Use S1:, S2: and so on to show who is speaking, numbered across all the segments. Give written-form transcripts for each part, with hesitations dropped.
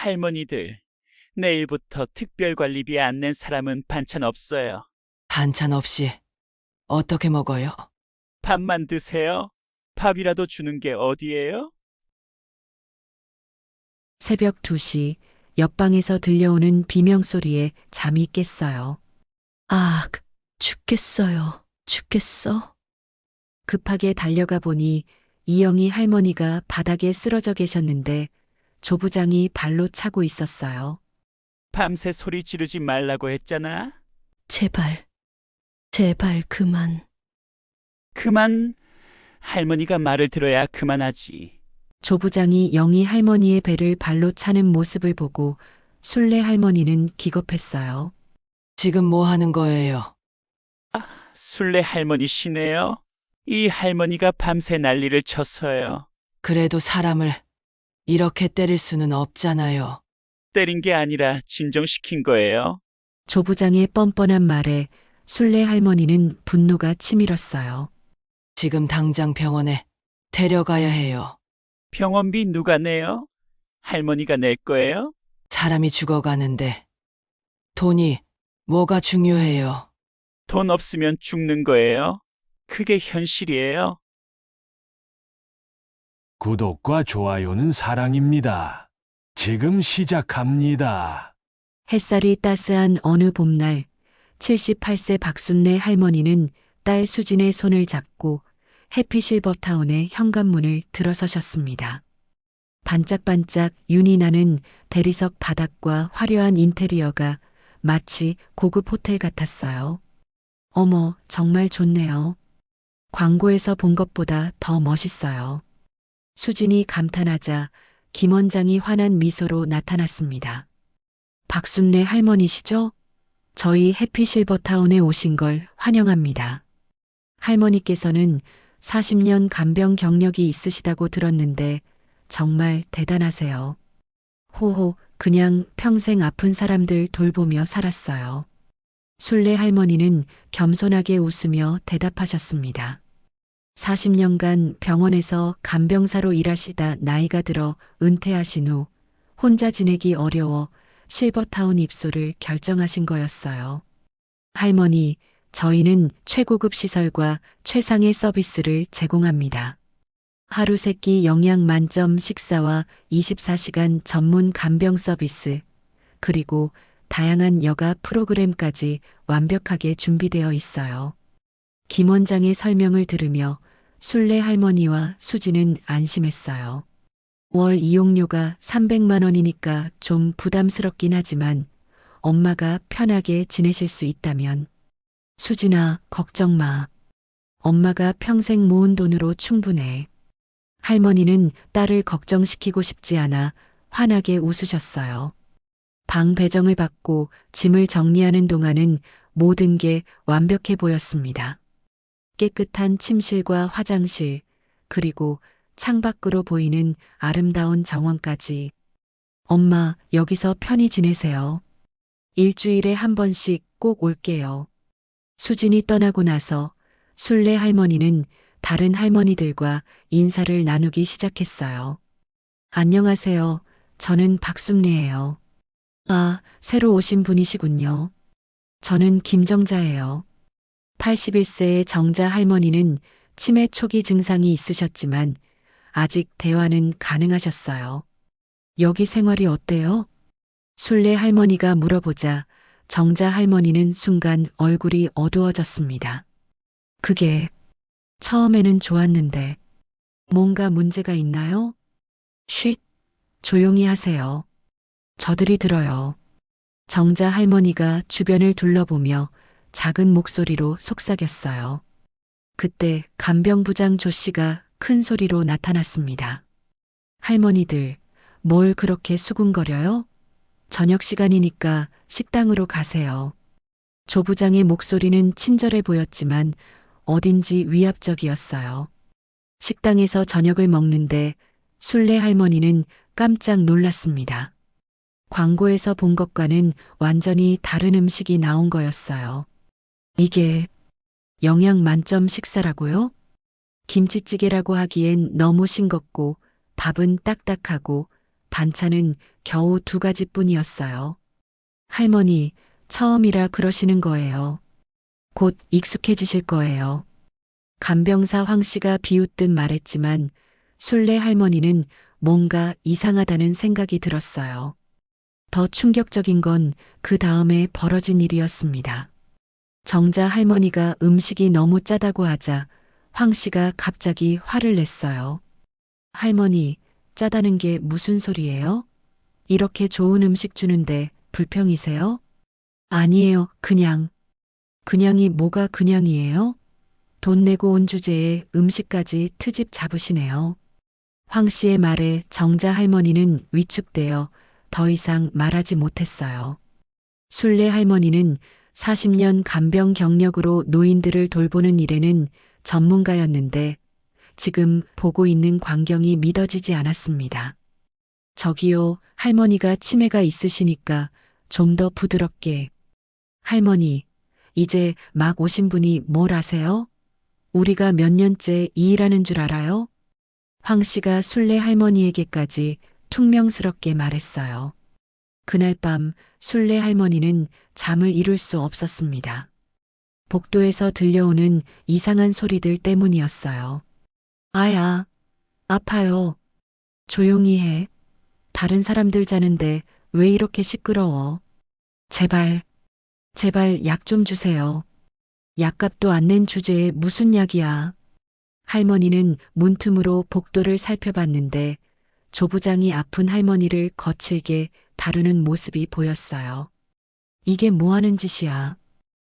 S1: 할머니들, 내일부터 특별관리비에 안 낸 사람은 반찬 없어요.
S2: 반찬 없이 어떻게 먹어요?
S1: 밥만 드세요. 밥이라도 주는 게 어디예요?
S3: 새벽 2시 옆방에서 들려오는 비명소리에 잠이 깼어요.
S4: 아, 죽겠어요. 죽겠어.
S3: 급하게 달려가 보니 이영희 할머니가 바닥에 쓰러져 계셨는데 조부장이 발로 차고 있었어요.
S1: 밤새 소리 지르지 말라고 했잖아.
S4: 제발, 제발 그만.
S1: 그만. 할머니가 말을 들어야 그만하지.
S3: 조부장이 영희 할머니의 배를 발로 차는 모습을 보고 순례 할머니는 기겁했어요.
S2: 지금 뭐 하는 거예요?
S1: 순례 할머니시네요. 이 할머니가 밤새 난리를 쳤어요.
S2: 그래도 사람을 이렇게 때릴 수는 없잖아요.
S1: 때린 게 아니라 진정시킨 거예요.
S3: 조부장의 뻔뻔한 말에 순례 할머니는 분노가 치밀었어요.
S2: 지금 당장 병원에 데려가야 해요.
S1: 병원비 누가 내요? 할머니가 낼 거예요?
S2: 사람이 죽어가는데 돈이 뭐가 중요해요?
S1: 돈 없으면 죽는 거예요. 그게 현실이에요.
S5: 구독과 좋아요는 사랑입니다. 지금 시작합니다.
S3: 햇살이 따스한 어느 봄날 78세 박순례 할머니는 딸 수진의 손을 잡고 해피실버타운의 현관문을 들어서셨습니다. 반짝반짝 윤이 나는 대리석 바닥과 화려한 인테리어가 마치 고급 호텔 같았어요. 어머, 정말 좋네요. 광고에서 본 것보다 더 멋있어요. 수진이 감탄하자 김 원장이 환한 미소로 나타났습니다. 박순례 할머니시죠? 저희 해피실버타운에 오신 걸 환영합니다. 할머니께서는 40년 간병 경력이 있으시다고 들었는데 정말 대단하세요. 호호, 그냥 평생 아픈 사람들 돌보며 살았어요. 순례 할머니는 겸손하게 웃으며 대답하셨습니다. 40년간 병원에서 간병사로 일하시다 나이가 들어 은퇴하신 후 혼자 지내기 어려워 실버타운 입소를 결정하신 거였어요. 할머니, 저희는 최고급 시설과 최상의 서비스를 제공합니다. 하루 세끼 영양 만점 식사와 24시간 전문 간병 서비스, 그리고 다양한 여가 프로그램까지 완벽하게 준비되어 있어요. 김 원장의 설명을 들으며 순례 할머니와 수지는 안심했어요. 월 이용료가 300만 원이니까 좀 부담스럽긴 하지만 엄마가 편하게 지내실 수 있다면. 수진아, 걱정 마. 엄마가 평생 모은 돈으로 충분해. 할머니는 딸을 걱정시키고 싶지 않아 환하게 웃으셨어요. 방 배정을 받고 짐을 정리하는 동안은 모든 게 완벽해 보였습니다. 깨끗한 침실과 화장실, 그리고 창밖으로 보이는 아름다운 정원까지. 엄마, 여기서 편히 지내세요. 일주일에 한 번씩 꼭 올게요. 수진이 떠나고 나서 순례 할머니는 다른 할머니들과 인사를 나누기 시작했어요. 안녕하세요. 저는 박순례예요. 아, 새로 오신 분이시군요. 저는 김정자예요. 81세의 정자 할머니는 치매 초기 증상이 있으셨지만 아직 대화는 가능하셨어요. 여기 생활이 어때요? 순례 할머니가 물어보자 정자 할머니는 순간 얼굴이 어두워졌습니다. 그게 처음에는 좋았는데 뭔가 문제가 있나요? 쉿, 조용히 하세요. 저들이 들어요. 정자 할머니가 주변을 둘러보며 작은 목소리로 속삭였어요. 그때 간병부장 조 씨가 큰 소리로 나타났습니다. 할머니들, 뭘 그렇게 수군거려요? 저녁 시간이니까 식당으로 가세요. 조 부장의 목소리는 친절해 보였지만 어딘지 위압적이었어요. 식당에서 저녁을 먹는데 순례 할머니는 깜짝 놀랐습니다. 광고에서 본 것과는 완전히 다른 음식이 나온 거였어요. 이게 영양 만점 식사라고요? 김치찌개라고 하기엔 너무 싱겁고 밥은 딱딱하고 반찬은 겨우 2가지뿐이었어요. 할머니, 처음이라 그러시는 거예요. 곧 익숙해지실 거예요. 간병사 황 씨가 비웃듯 말했지만 순례 할머니는 뭔가 이상하다는 생각이 들었어요. 더 충격적인 건 그 다음에 벌어진 일이었습니다. 정자 할머니가 음식이 너무 짜다고 하자 황 씨가 갑자기 화를 냈어요. 할머니, 짜다는 게 무슨 소리예요? 이렇게 좋은 음식 주는데 불평이세요? 아니에요, 그냥. 그냥이 뭐가 그냥이에요? 돈 내고 온 주제에 음식까지 트집 잡으시네요. 황 씨의 말에 정자 할머니는 위축되어 더 이상 말하지 못했어요. 순례 할머니는 40년 간병 경력으로 노인들을 돌보는 일에는 전문가였는데 지금 보고 있는 광경이 믿어지지 않았습니다. 저기요, 할머니가 치매가 있으시니까 좀 더 부드럽게. 할머니, 이제 막 오신 분이 뭘 아세요? 우리가 몇 년째 이 일하는 줄 알아요? 황 씨가 순례 할머니에게까지 퉁명스럽게 말했어요. 그날 밤 순례 할머니는 잠을 이룰 수 없었습니다. 복도에서 들려오는 이상한 소리들 때문이었어요. 아야, 아파요. 조용히 해. 다른 사람들 자는데 왜 이렇게 시끄러워? 제발, 제발 약 좀 주세요. 약값도 안 낸 주제에 무슨 약이야? 할머니는 문틈으로 복도를 살펴봤는데 조부장이 아픈 할머니를 거칠게 다루는 모습이 보였어요. 이게 뭐 하는 짓이야?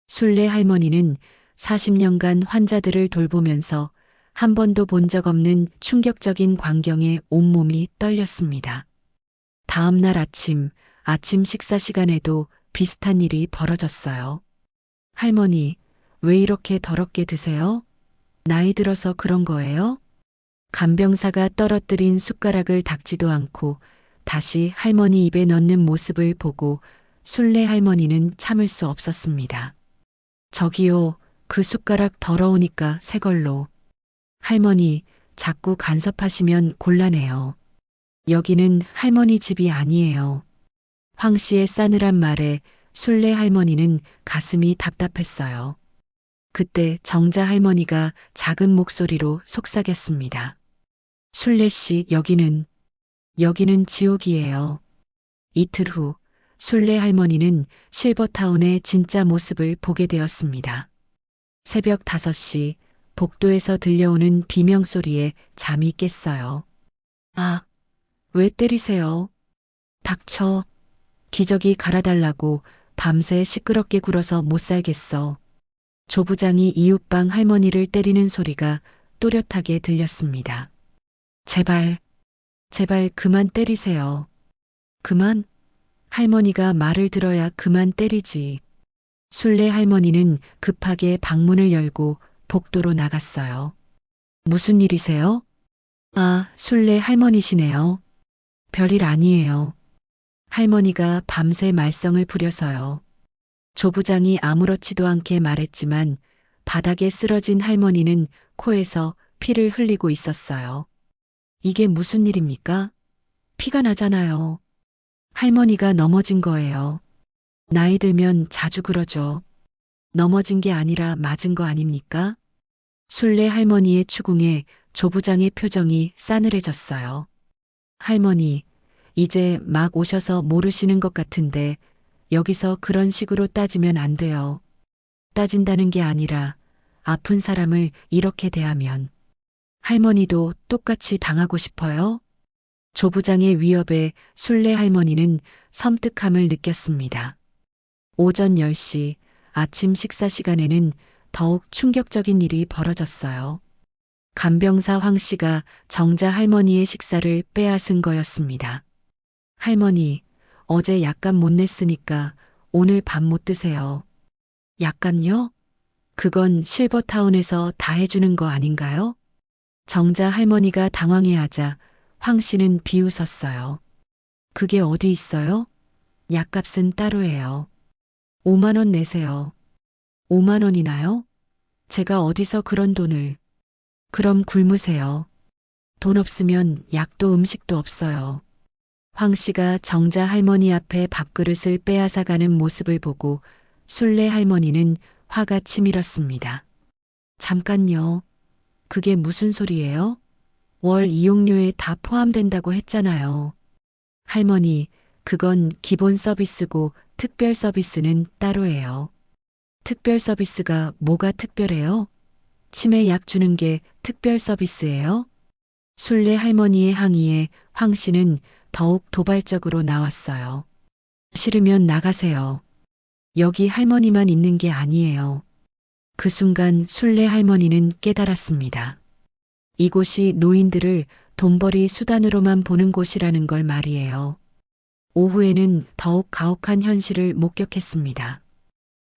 S3: 순례 할머니는 40년간 환자들을 돌보면서 한 번도 본 적 없는 충격적인 광경에 온몸이 떨렸습니다. 다음 날 아침 식사 시간에도 비슷한 일이 벌어졌어요. 할머니, 왜 이렇게 더럽게 드세요? 나이 들어서 그런 거예요? 간병사가 떨어뜨린 숟가락을 닦지도 않고 다시 할머니 입에 넣는 모습을 보고 순례 할머니는 참을 수 없었습니다. 저기요, 그 숟가락 더러우니까 새 걸로. 할머니, 자꾸 간섭하시면 곤란해요. 여기는 할머니 집이 아니에요. 황 씨의 싸늘한 말에 순례 할머니는 가슴이 답답했어요. 그때 정자 할머니가 작은 목소리로 속삭였습니다. 순례 씨, 여기는 지옥이에요. 이틀 후 순례 할머니는 실버타운의 진짜 모습을 보게 되었습니다. 새벽 5시 복도에서 들려오는 비명소리에 잠이 깼어요. 아, 왜 때리세요? 닥쳐. 기저귀 갈아달라고 밤새 시끄럽게 굴어서 못 살겠어. 조부장이 이웃방 할머니를 때리는 소리가 또렷하게 들렸습니다. 제발 그만 때리세요. 그만? 할머니가 말을 들어야 그만 때리지. 순례 할머니는 급하게 방문을 열고 복도로 나갔어요. 무슨 일이세요? 아, 순례 할머니시네요. 별일 아니에요. 할머니가 밤새 말썽을 부려서요. 조부장이 아무렇지도 않게 말했지만 바닥에 쓰러진 할머니는 코에서 피를 흘리고 있었어요. 이게 무슨 일입니까? 피가 나잖아요. 할머니가 넘어진 거예요. 나이 들면 자주 그러죠. 넘어진 게 아니라 맞은 거 아닙니까? 순례 할머니의 추궁에 조부장의 표정이 싸늘해졌어요. 할머니, 이제 막 오셔서 모르시는 것 같은데 여기서 그런 식으로 따지면 안 돼요. 따진다는 게 아니라 아픈 사람을 이렇게 대하면 할머니도 똑같이 당하고 싶어요? 조부장의 위협에 순례 할머니는 섬뜩함을 느꼈습니다. 오전 10시 아침 식사 시간에는 더욱 충격적인 일이 벌어졌어요. 간병사 황 씨가 정자 할머니의 식사를 빼앗은 거였습니다. 할머니, 어제 약간 못 냈으니까 오늘 밥 못 드세요. 약간요? 그건 실버타운에서 다 해주는 거 아닌가요? 정자 할머니가 당황해하자 황 씨는 비웃었어요. 그게 어디 있어요? 약값은 따로 해요. 5만 원 내세요. 5만 원이나요? 제가 어디서 그런 돈을. 그럼 굶으세요. 돈 없으면 약도 음식도 없어요. 황 씨가 정자 할머니 앞에 밥그릇을 빼앗아가는 모습을 보고 순례 할머니는 화가 치밀었습니다. 잠깐요. 그게 무슨 소리예요? 월 이용료에 다 포함된다고 했잖아요. 할머니, 그건 기본 서비스고 특별 서비스는 따로예요. 특별 서비스가 뭐가 특별해요? 치매 약 주는 게 특별 서비스예요? 순례 할머니의 항의에 황 씨는 더욱 도발적으로 나왔어요. 싫으면 나가세요. 여기 할머니만 있는 게 아니에요. 그 순간 순례 할머니는 깨달았습니다. 이곳이 노인들을 돈벌이 수단으로만 보는 곳이라는 걸 말이에요. 오후에는 더욱 가혹한 현실을 목격했습니다.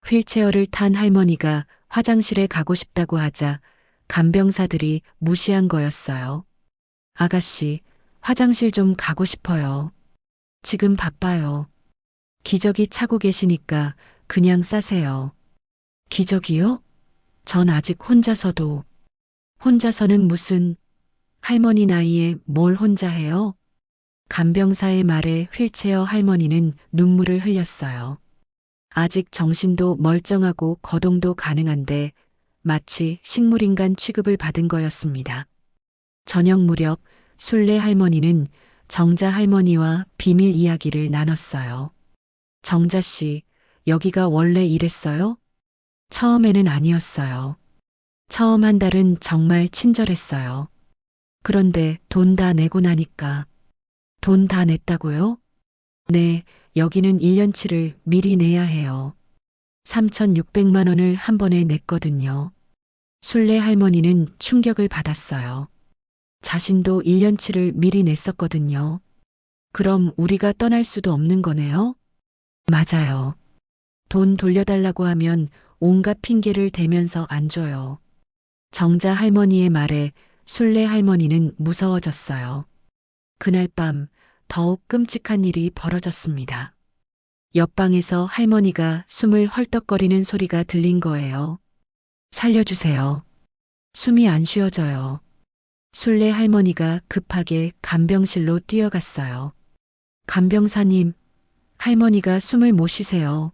S3: 휠체어를 탄 할머니가 화장실에 가고 싶다고 하자 간병사들이 무시한 거였어요. 아가씨, 화장실 좀 가고 싶어요. 지금 바빠요. 기저귀 차고 계시니까 그냥 싸세요. 기저귀요? 전 아직 혼자서도. 혼자서는 무슨, 할머니 나이에 뭘 혼자 해요? 간병사의 말에 휠체어 할머니는 눈물을 흘렸어요. 아직 정신도 멀쩡하고 거동도 가능한데 마치 식물인간 취급을 받은 거였습니다. 저녁 무렵 순례 할머니는 정자 할머니와 비밀 이야기를 나눴어요. 정자 씨, 여기가 원래 이랬어요? 처음에는 아니었어요. 처음 한 달은 정말 친절했어요. 그런데 돈 다 내고 나니까. 돈 다 냈다고요? 네, 여기는 1년치를 미리 내야 해요. 3,600만 원을 한 번에 냈거든요. 순례 할머니는 충격을 받았어요. 자신도 1년치를 미리 냈었거든요. 그럼 우리가 떠날 수도 없는 거네요? 맞아요. 돈 돌려달라고 하면 온갖 핑계를 대면서 안 줘요. 정자 할머니의 말에 순례 할머니는 무서워졌어요. 그날 밤 더욱 끔찍한 일이 벌어졌습니다. 옆방에서 할머니가 숨을 헐떡거리는 소리가 들린 거예요. 살려주세요. 숨이 안 쉬어져요. 순례 할머니가 급하게 간병실로 뛰어갔어요. 간병사님, 할머니가 숨을 못 쉬세요.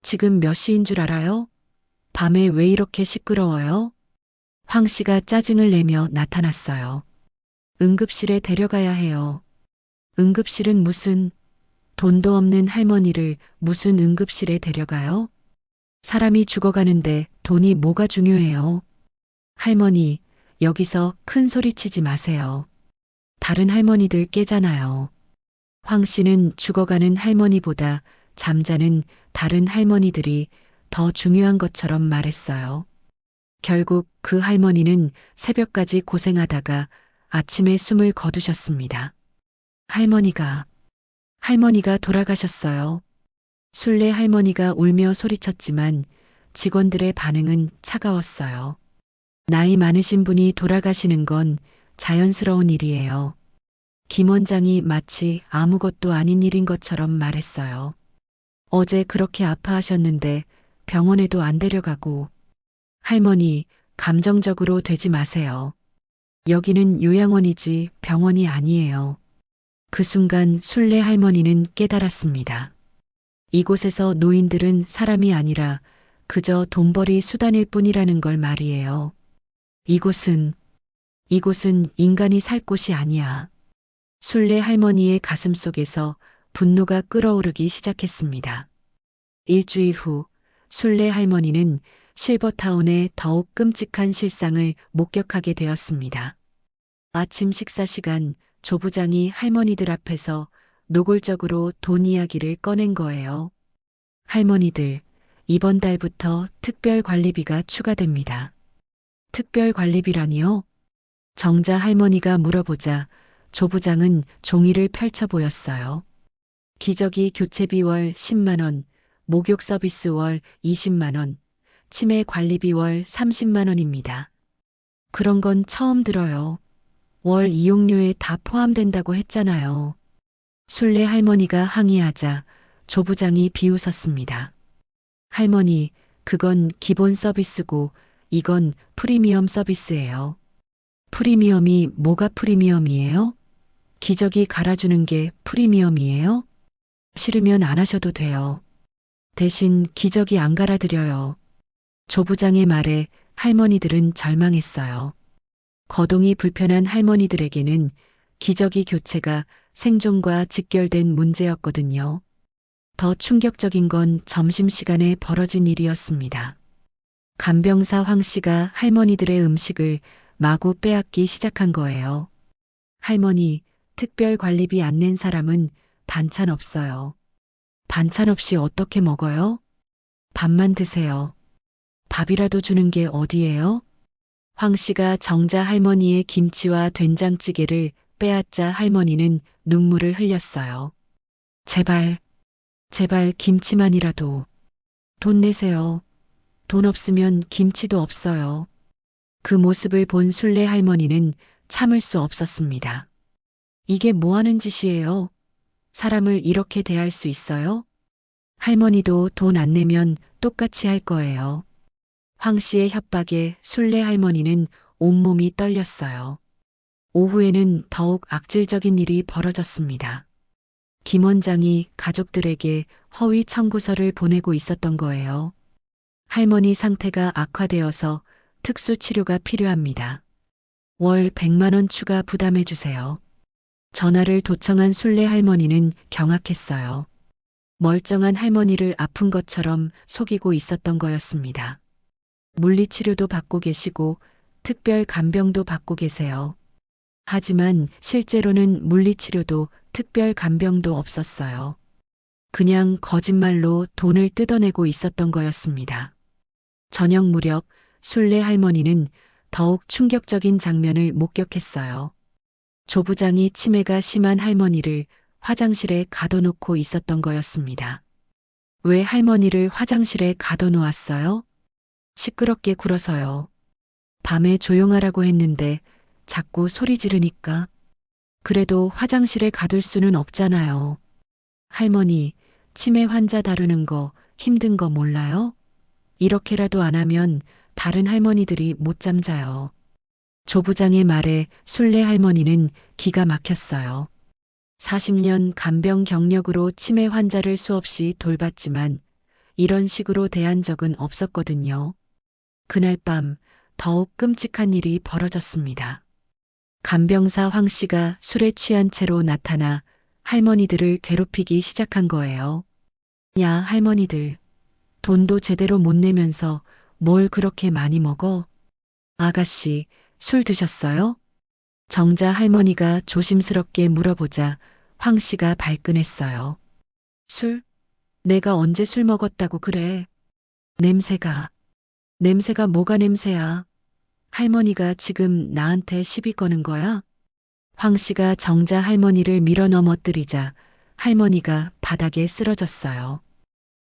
S3: 지금 몇 시인 줄 알아요? 밤에 왜 이렇게 시끄러워요? 황 씨가 짜증을 내며 나타났어요. 응급실에 데려가야 해요. 응급실은 무슨, 돈도 없는 할머니를 무슨 응급실에 데려가요? 사람이 죽어가는데 돈이 뭐가 중요해요? 할머니, 여기서 큰 소리 치지 마세요. 다른 할머니들 깨잖아요. 황 씨는 죽어가는 할머니보다 잠자는 다른 할머니들이 더 중요한 것처럼 말했어요. 결국 그 할머니는 새벽까지 고생하다가 아침에 숨을 거두셨습니다. 할머니가 돌아가셨어요. 순례 할머니가 울며 소리쳤지만 직원들의 반응은 차가웠어요. 나이 많으신 분이 돌아가시는 건 자연스러운 일이에요. 김 원장이 마치 아무것도 아닌 일인 것처럼 말했어요. 어제 그렇게 아파하셨는데 병원에도 안 데려가고. 할머니, 감정적으로 되지 마세요. 여기는 요양원이지 병원이 아니에요. 그 순간 순례 할머니는 깨달았습니다. 이곳에서 노인들은 사람이 아니라 그저 돈벌이 수단일 뿐이라는 걸 말이에요. 이곳은 인간이 살 곳이 아니야. 순례 할머니의 가슴 속에서 분노가 끓어오르기 시작했습니다. 일주일 후 순례 할머니는 실버타운의 더욱 끔찍한 실상을 목격하게 되었습니다. 아침 식사 시간 조 부장이 할머니들 앞에서 노골적으로 돈 이야기를 꺼낸 거예요. 할머니들, 이번 달부터 특별 관리비가 추가됩니다. 특별 관리비라니요? 정자 할머니가 물어보자 조 부장은 종이를 펼쳐 보였어요. 기저귀 교체비 월 10만 원, 목욕 서비스 월 20만 원, 치매 관리비 월 30만 원입니다. 그런 건 처음 들어요. 월 이용료에 다 포함된다고 했잖아요. 순례 할머니가 항의하자 조 부장이 비웃었습니다. 할머니, 그건 기본 서비스고 이건 프리미엄 서비스예요. 프리미엄이 뭐가 프리미엄이에요? 기저귀 갈아주는 게 프리미엄이에요? 싫으면 안 하셔도 돼요. 대신 기저귀 안 갈아드려요. 조 부장의 말에 할머니들은 절망했어요. 거동이 불편한 할머니들에게는 기저귀 교체가 생존과 직결된 문제였거든요. 더 충격적인 건 점심시간에 벌어진 일이었습니다. 간병사 황 씨가 할머니들의 음식을 마구 빼앗기 시작한 거예요. 할머니, 특별 관리비 안 낸 사람은 반찬 없어요. 반찬 없이 어떻게 먹어요? 밥만 드세요. 밥이라도 주는 게 어디예요? 황 씨가 정자 할머니의 김치와 된장찌개를 빼앗자 할머니는 눈물을 흘렸어요. 제발, 제발 김치만이라도. 돈 내세요. 돈 없으면 김치도 없어요. 그 모습을 본 순례 할머니는 참을 수 없었습니다. 이게 뭐 하는 짓이에요? 사람을 이렇게 대할 수 있어요? 할머니도 돈 안 내면 똑같이 할 거예요. 황 씨의 협박에 순례 할머니는 온몸이 떨렸어요. 오후에는 더욱 악질적인 일이 벌어졌습니다. 김 원장이 가족들에게 허위 청구서를 보내고 있었던 거예요. 할머니 상태가 악화되어서 특수 치료가 필요합니다. 월 100만 원 추가 부담해 주세요. 전화를 도청한 순례 할머니는 경악했어요. 멀쩡한 할머니를 아픈 것처럼 속이고 있었던 거였습니다. 물리치료도 받고 계시고 특별 간병도 받고 계세요. 하지만 실제로는 물리치료도 특별 간병도 없었어요. 그냥 거짓말로 돈을 뜯어내고 있었던 거였습니다. 저녁 무렵 순례 할머니는 더욱 충격적인 장면을 목격했어요. 조 부장이 치매가 심한 할머니를 화장실에 가둬놓고 있었던 거였습니다. 왜 할머니를 화장실에 가둬놓았어요? 시끄럽게 굴어서요. 밤에 조용하라고 했는데 자꾸 소리 지르니까. 그래도 화장실에 가둘 수는 없잖아요. 할머니, 치매 환자 다루는 거 힘든 거 몰라요? 이렇게라도 안 하면 다른 할머니들이 못 잠자요. 조 부장의 말에 순례 할머니는 기가 막혔어요. 40년 간병 경력으로 치매 환자를 수없이 돌봤지만 이런 식으로 대한 적은 없었거든요. 그날 밤 더욱 끔찍한 일이 벌어졌습니다. 간병사 황 씨가 술에 취한 채로 나타나 할머니들을 괴롭히기 시작한 거예요. 야, 할머니들. 돈도 제대로 못 내면서 뭘 그렇게 많이 먹어? 아가씨, 술 드셨어요? 정자 할머니가 조심스럽게 물어보자 황 씨가 발끈했어요. 술? 내가 언제 술 먹었다고 그래? 냄새가 뭐가 냄새야? 할머니가 지금 나한테 시비 거는 거야? 황 씨가 정자 할머니를 밀어 넘어뜨리자 할머니가 바닥에 쓰러졌어요.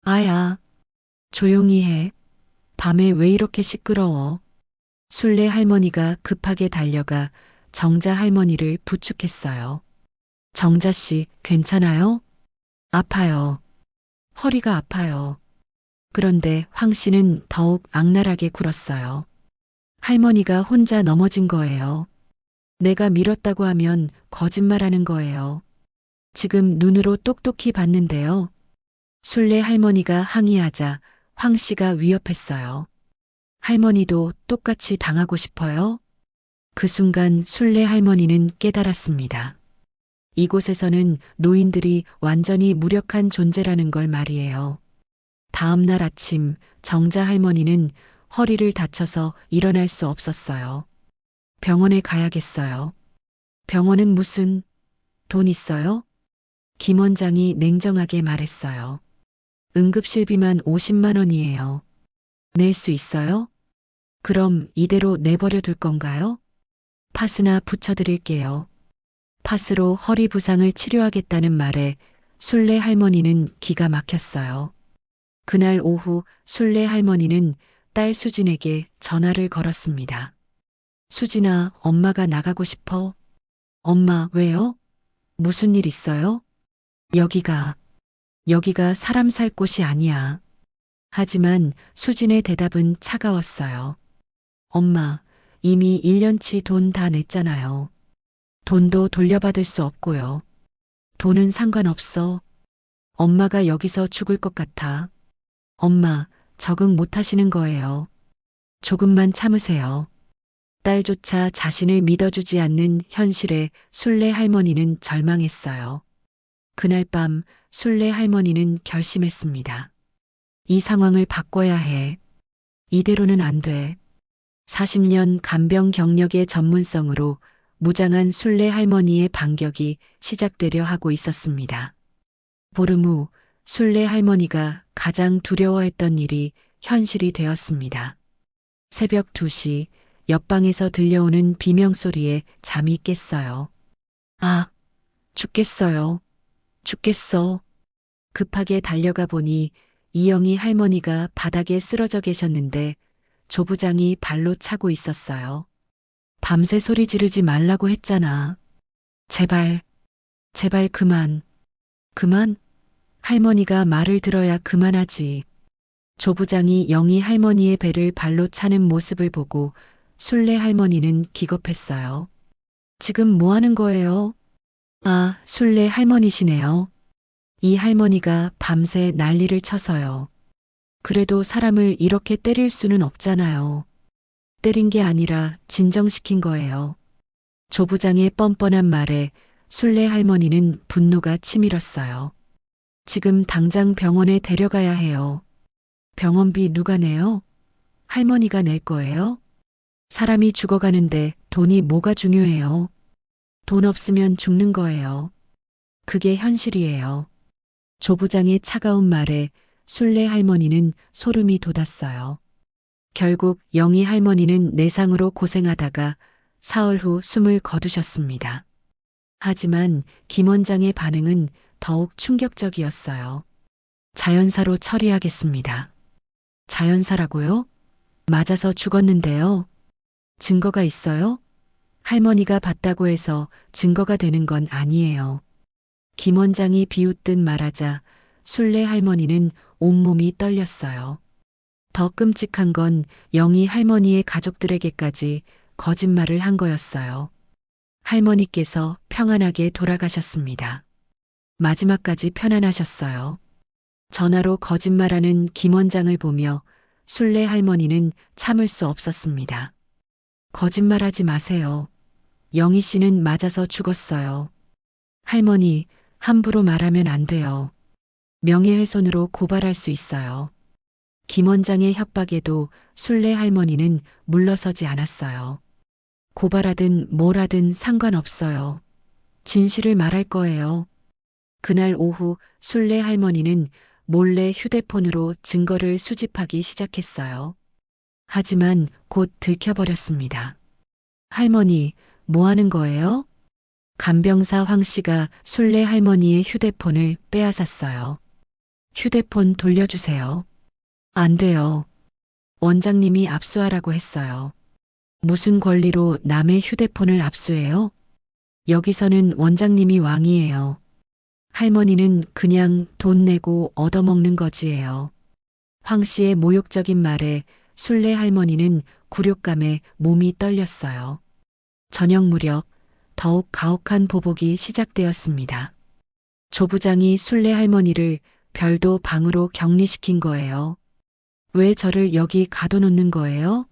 S3: 아야, 조용히 해. 밤에 왜 이렇게 시끄러워? 순례 할머니가 급하게 달려가 정자 할머니를 부축했어요. 정자 씨, 괜찮아요? 아파요. 허리가 아파요. 그런데 황 씨는 더욱 악랄하게 굴었어요. 할머니가 혼자 넘어진 거예요. 내가 밀었다고 하면 거짓말하는 거예요. 지금 눈으로 똑똑히 봤는데요. 순례 할머니가 항의하자 황 씨가 위협했어요. 할머니도 똑같이 당하고 싶어요? 그 순간 순례 할머니는 깨달았습니다. 이곳에서는 노인들이 완전히 무력한 존재라는 걸 말이에요. 다음 날 아침 정자 할머니는 허리를 다쳐서 일어날 수 없었어요. 병원에 가야겠어요. 병원은 무슨, 돈 있어요? 김 원장이 냉정하게 말했어요. 응급실비만 50만 원이에요. 낼 수 있어요? 그럼 이대로 내버려 둘 건가요? 파스나 붙여드릴게요. 파스로 허리 부상을 치료하겠다는 말에 순례 할머니는 기가 막혔어요. 그날 오후 순례 할머니는 딸 수진에게 전화를 걸었습니다. 수진아, 엄마가 나가고 싶어. 엄마, 왜요? 무슨 일 있어요? 여기가 사람 살 곳이 아니야. 하지만 수진의 대답은 차가웠어요. 엄마, 이미 1년치 돈 다 냈잖아요. 돈도 돌려받을 수 없고요. 돈은 상관없어. 엄마가 여기서 죽을 것 같아. 엄마, 적응 못 하시는 거예요. 조금만 참으세요. 딸조차 자신을 믿어주지 않는 현실에 순례 할머니는 절망했어요. 그날 밤 순례 할머니는 결심했습니다. 이 상황을 바꿔야 해. 이대로는 안 돼. 40년 간병 경력의 전문성으로 무장한 순례 할머니의 반격이 시작되려 하고 있었습니다. 보름 후 순례 할머니가 가장 두려워했던 일이 현실이 되었습니다. 새벽 2시 옆방에서 들려오는 비명소리에 잠이 깼어요. 아, 죽겠어요. 죽겠어. 급하게 달려가 보니 이영희 할머니가 바닥에 쓰러져 계셨는데 조부장이 발로 차고 있었어요. 밤새 소리 지르지 말라고 했잖아. 제발, 제발 그만. 그만? 할머니가 말을 들어야 그만하지. 조부장이 영희 할머니의 배를 발로 차는 모습을 보고 순례 할머니는 기겁했어요. 지금 뭐 하는 거예요? 아, 순례 할머니시네요. 이 할머니가 밤새 난리를 쳐서요. 그래도 사람을 이렇게 때릴 수는 없잖아요. 때린 게 아니라 진정시킨 거예요. 조부장의 뻔뻔한 말에 순례 할머니는 분노가 치밀었어요. 지금 당장 병원에 데려가야 해요. 병원비 누가 내요? 할머니가 낼 거예요? 사람이 죽어가는데 돈이 뭐가 중요해요? 돈 없으면 죽는 거예요. 그게 현실이에요. 조부장의 차가운 말에 순례 할머니는 소름이 돋았어요. 결국 영희 할머니는 내상으로 고생하다가 사흘 후 숨을 거두셨습니다. 하지만 김 원장의 반응은 더욱 충격적이었어요. 자연사로 처리하겠습니다. 자연사라고요? 맞아서 죽었는데요. 증거가 있어요? 할머니가 봤다고 해서 증거가 되는 건 아니에요. 김 원장이 비웃듯 말하자 순례 할머니는 온몸이 떨렸어요. 더 끔찍한 건 영희 할머니의 가족들에게까지 거짓말을 한 거였어요. 할머니께서 평안하게 돌아가셨습니다. 마지막까지 편안하셨어요. 전화로 거짓말하는 김 원장을 보며 순례 할머니는 참을 수 없었습니다. 거짓말하지 마세요. 영희 씨는 맞아서 죽었어요. 할머니, 함부로 말하면 안 돼요. 명예훼손으로 고발할 수 있어요. 김 원장의 협박에도 순례 할머니는 물러서지 않았어요. 고발하든 뭘 하든 상관없어요. 진실을 말할 거예요. 그날 오후 순례 할머니는 몰래 휴대폰으로 증거를 수집하기 시작했어요. 하지만 곧 들켜버렸습니다. 할머니, 뭐 하는 거예요? 간병사 황 씨가 순례 할머니의 휴대폰을 빼앗았어요. 휴대폰 돌려주세요. 안 돼요. 원장님이 압수하라고 했어요. 무슨 권리로 남의 휴대폰을 압수해요? 여기서는 원장님이 왕이에요. 할머니는 그냥 돈 내고 얻어먹는 거지예요. 황 씨의 모욕적인 말에 순례 할머니는 굴욕감에 몸이 떨렸어요. 저녁 무렵 더욱 가혹한 보복이 시작되었습니다. 조부장이 순례 할머니를 별도 방으로 격리시킨 거예요. 왜 저를 여기 가둬놓는 거예요?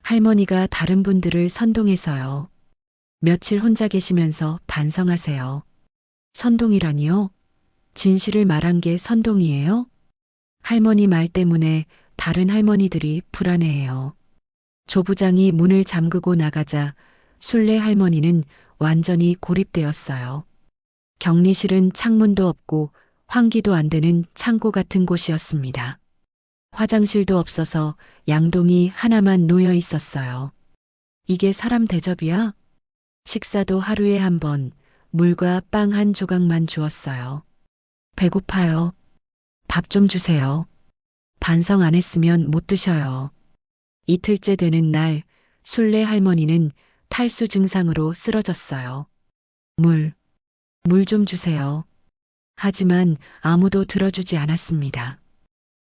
S3: 할머니가 다른 분들을 선동해서요. 며칠 혼자 계시면서 반성하세요. 선동이라니요? 진실을 말한 게 선동이에요? 할머니 말 때문에 다른 할머니들이 불안해해요. 조부장이 문을 잠그고 나가자 순례 할머니는 완전히 고립되었어요. 격리실은 창문도 없고 환기도 안 되는 창고 같은 곳이었습니다. 화장실도 없어서 양동이 하나만 놓여 있었어요. 이게 사람 대접이야? 식사도 하루에 한 번, 물과 빵 한 조각만 주었어요. 배고파요. 밥 좀 주세요. 반성 안 했으면 못 드셔요. 이틀째 되는 날, 순례 할머니는 탈수 증상으로 쓰러졌어요. 물 좀 주세요. 하지만 아무도 들어주지 않았습니다.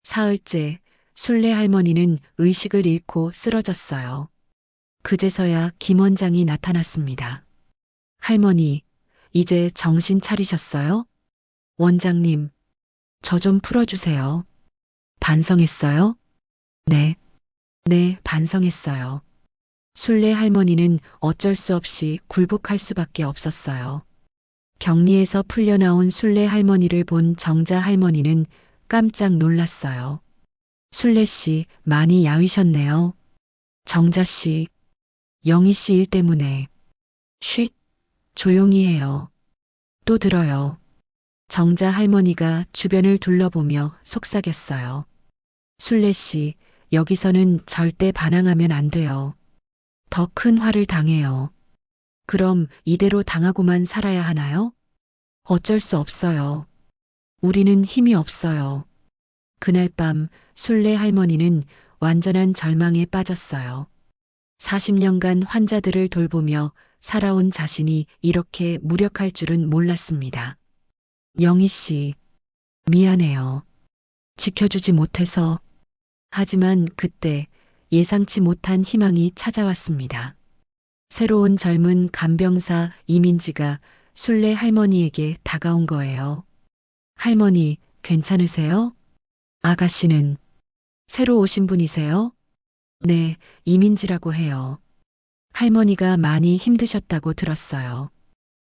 S3: 사흘째 순례 할머니는 의식을 잃고 쓰러졌어요. 그제서야 김 원장이 나타났습니다. 할머니, 이제 정신 차리셨어요? 원장님, 저 좀 풀어주세요. 반성했어요? 네, 네, 반성했어요. 순례 할머니는 어쩔 수 없이 굴복할 수밖에 없었어요. 격리에서 풀려나온 순례 할머니를 본 정자 할머니는 깜짝 놀랐어요. 순례 씨, 많이 야위셨네요. 정자 씨, 영희 씨 일 때문에. 쉿, 조용히 해요. 또 들어요. 정자 할머니가 주변을 둘러보며 속삭였어요. 순례 씨, 여기서는 절대 반항하면 안 돼요. 더 큰 화를 당해요. 그럼 이대로 당하고만 살아야 하나요? 어쩔 수 없어요. 우리는 힘이 없어요. 그날 밤 순례 할머니는 완전한 절망에 빠졌어요. 40년간 환자들을 돌보며 살아온 자신이 이렇게 무력할 줄은 몰랐습니다. 영희 씨, 미안해요. 지켜주지 못해서. 하지만 그때 예상치 못한 희망이 찾아왔습니다. 새로운 젊은 간병사 이민지가 순례 할머니에게 다가온 거예요. 할머니, 괜찮으세요? 아가씨는 새로 오신 분이세요? 네, 이민지라고 해요. 할머니가 많이 힘드셨다고 들었어요.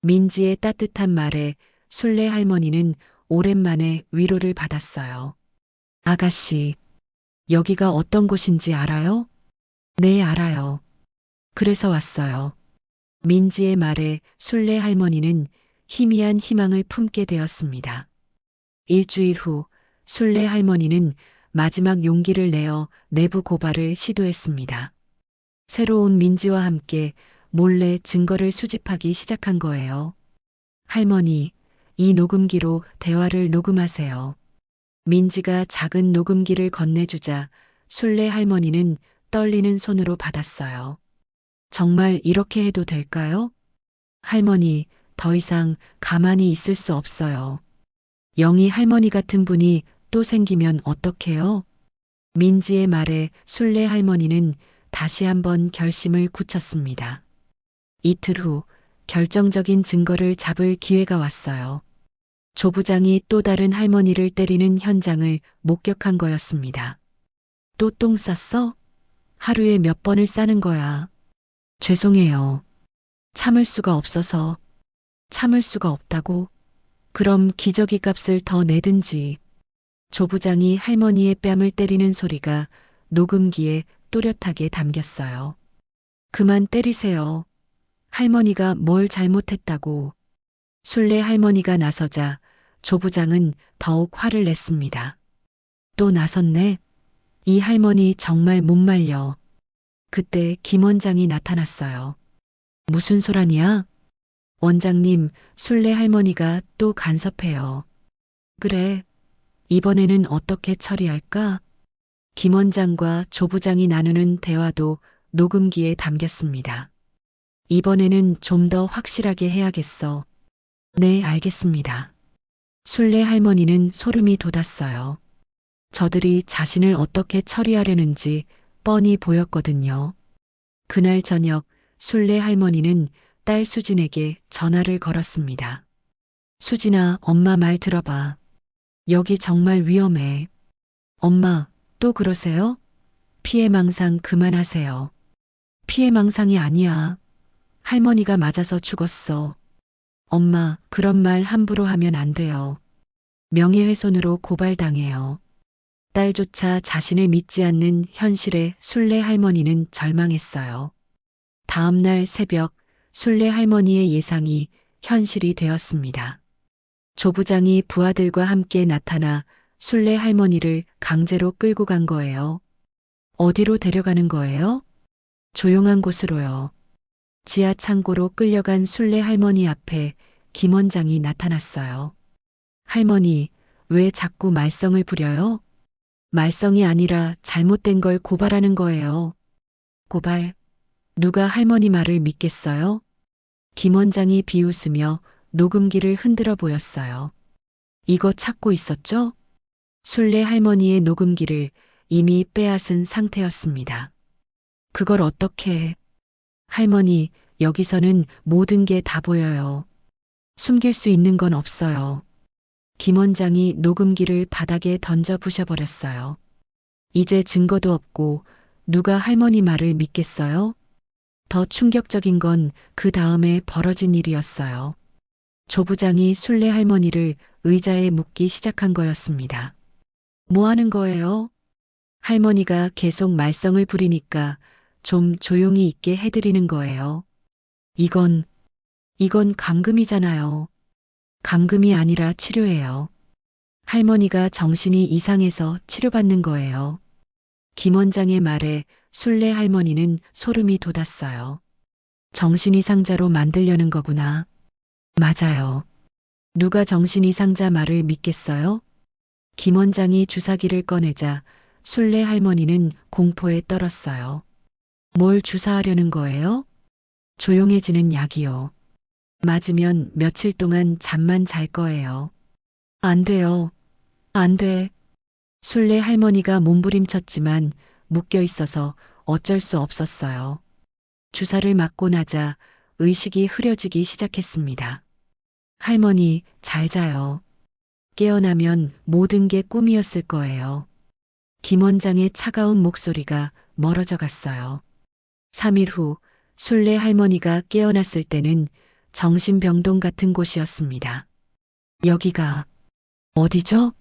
S3: 민지의 따뜻한 말에 순례 할머니는 오랜만에 위로를 받았어요. 아가씨, 여기가 어떤 곳인지 알아요? 네, 알아요. 그래서 왔어요. 민지의 말에 순례 할머니는 희미한 희망을 품게 되었습니다. 일주일 후 순례 할머니는 마지막 용기를 내어 내부 고발을 시도했습니다. 새로운 민지와 함께 몰래 증거를 수집하기 시작한 거예요. 할머니, 이 녹음기로 대화를 녹음하세요. 민지가 작은 녹음기를 건네주자 순례 할머니는 떨리는 손으로 받았어요. 정말 이렇게 해도 될까요? 할머니, 더 이상 가만히 있을 수 없어요. 영희 할머니 같은 분이 또 생기면 어떡해요? 민지의 말에 순례 할머니는 다시 한번 결심을 굳혔습니다. 이틀 후 결정적인 증거를 잡을 기회가 왔어요. 조 부장이 또 다른 할머니를 때리는 현장을 목격한 거였습니다. 또 똥 쌌어? 하루에 몇 번을 싸는 거야. 죄송해요. 참을 수가 없어서. 참을 수가 없다고? 그럼 기저귀 값을 더 내든지. 조 부장이 할머니의 뺨을 때리는 소리가 녹음기에 또렷하게 담겼어요. 그만 때리세요. 할머니가 뭘 잘못했다고. 순례 할머니가 나서자 조 부장은 더욱 화를 냈습니다. 또 나섰네. 이 할머니 정말 못 말려. 그때 김 원장이 나타났어요. 무슨 소란이야? 원장님, 순례 할머니가 또 간섭해요. 그래. 이번에는 어떻게 처리할까? 김 원장과 조 부장이 나누는 대화도 녹음기에 담겼습니다. 이번에는 좀 더 확실하게 해야겠어. 네, 알겠습니다. 순례 할머니는 소름이 돋았어요. 저들이 자신을 어떻게 처리하려는지 뻔히 보였거든요. 그날 저녁 순례 할머니는 딸 수진에게 전화를 걸었습니다. 수진아, 엄마 말 들어봐. 여기 정말 위험해. 엄마, 또 그러세요? 피해망상 그만하세요. 피해망상이 아니야. 할머니가 맞아서 죽었어. 엄마, 그런 말 함부로 하면 안 돼요. 명예훼손으로 고발당해요. 딸조차 자신을 믿지 않는 현실에 순례 할머니는 절망했어요. 다음 날 새벽 순례 할머니의 예상이 현실이 되었습니다. 조 부장이 부하들과 함께 나타나 순례 할머니를 강제로 끌고 간 거예요. 어디로 데려가는 거예요? 조용한 곳으로요. 지하 창고로 끌려간 순례 할머니 앞에 김 원장이 나타났어요. 할머니, 왜 자꾸 말썽을 부려요? 말썽이 아니라 잘못된 걸 고발하는 거예요. 고발? 누가 할머니 말을 믿겠어요? 김 원장이 비웃으며 녹음기를 흔들어 보였어요. 이거 찾고 있었죠? 순례 할머니의 녹음기를 이미 빼앗은 상태였습니다. 그걸 어떻게 해? 할머니, 여기서는 모든 게 다 보여요. 숨길 수 있는 건 없어요. 김 원장이 녹음기를 바닥에 던져 부셔버렸어요. 이제 증거도 없고 누가 할머니 말을 믿겠어요? 더 충격적인 건 그 다음에 벌어진 일이었어요. 조 부장이 순례 할머니를 의자에 묶기 시작한 거였습니다. 뭐 하는 거예요? 할머니가 계속 말썽을 부리니까 좀 조용히 있게 해드리는 거예요. 이건 감금이잖아요. 감금이 아니라 치료예요. 할머니가 정신이 이상해서 치료받는 거예요. 김 원장의 말에 순례 할머니는 소름이 돋았어요. 정신이상자로 만들려는 거구나. 맞아요. 누가 정신이상자 말을 믿겠어요? 김 원장이 주사기를 꺼내자 순례 할머니는 공포에 떨었어요. 뭘 주사하려는 거예요? 조용해지는 약이요. 맞으면 며칠 동안 잠만 잘 거예요. 안 돼요. 안 돼. 순례 할머니가 몸부림쳤지만 묶여 있어서 어쩔 수 없었어요. 주사를 맞고 나자 의식이 흐려지기 시작했습니다. 할머니, 잘 자요. 깨어나면 모든 게 꿈이었을 거예요. 김 원장의 차가운 목소리가 멀어져 갔어요. 3일 후 순례 할머니가 깨어났을 때는 정신병동 같은 곳이었습니다. 여기가 어디죠?